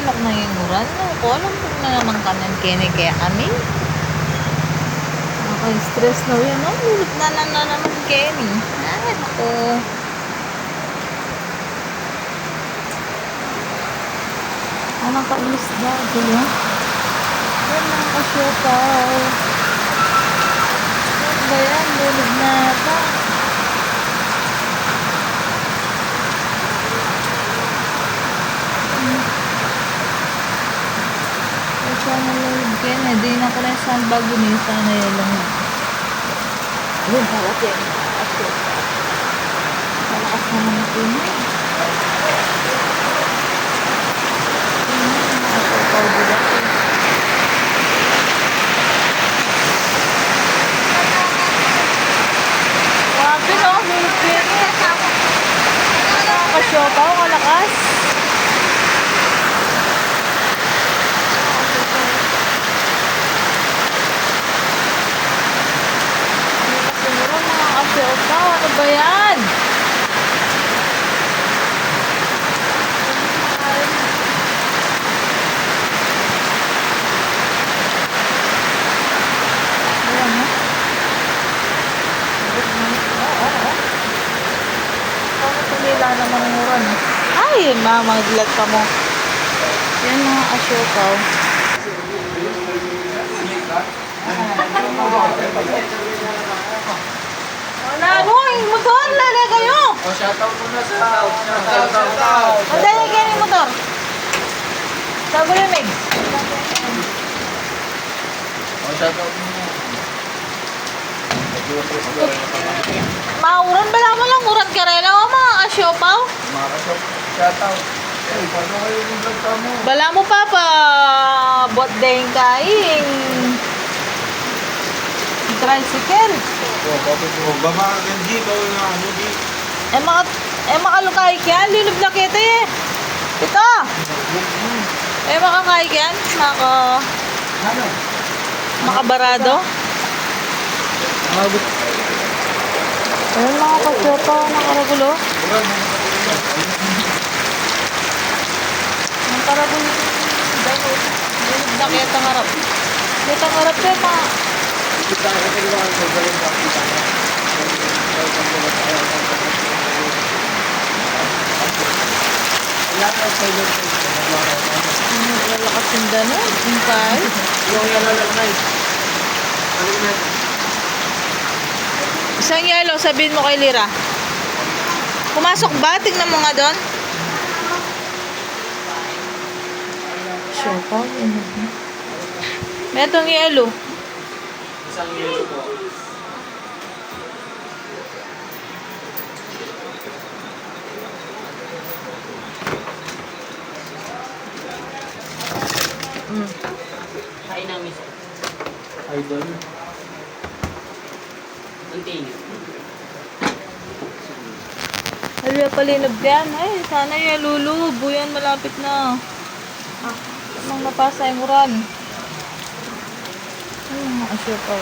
kinok na yung uran. No, ko alam kung na naman kanan kini kaya kami. Stress na yun, no? Lulit na naman kini. Ay, ako. Anong ka-ilis na? Diba? Yan ang kasyukaw. Yan ba yan? Lulit na ata. Sana load ka na. Di na ko na isang bago niya. Sana yun lang. Ayun, harap yan. Malakas naman ito niya. Grabe no, hulpin. Nakakasyopaw, kalakas. Ano ba yan? Ayan, ha? Paano tumila naman ang uran? Ay, maglat ka mo. Yan mga asyokaw. Hoy, motor, lala kayo! O, shoutout muna sa shoutout. O, dali kayo ng motor. Sa bulimig. O, shoutout muna. Mauran, bala mo lang, uran ka rin. O, mga asyopaw. Mga shoutout. Ay, paano kayo yung vlog ka mo? Bala mo pa bot dahing kaing. Tricycle. O, bakit mo? Baba ka di, bawal na ano di. Makalukay yan, lulub na kita eh. Ito. Makakay yan. Ano? Makabarado. Mabot. Ayun mga kasyopa, nakaragulo. Ang karagulo. Lulub na kita harap. Kita harap siya mga. Kita ka tayo ang galing ka kita. Lakas sa iyo. Lalakas yung dano. Yung kahit. Yung yalalagay. Ano na? Isang yellow, sabihin mo kay Lira. Pumasok ba? Tignan mo nga doon. Sure pa. May itong yellow. Isang yelo po. Kain namin sir. Idol. Continue. Halya palinab yan. Ay, sana yung lulubo yan. Malapit na. Nang napasa yung uran. Ay, mga asyo pa.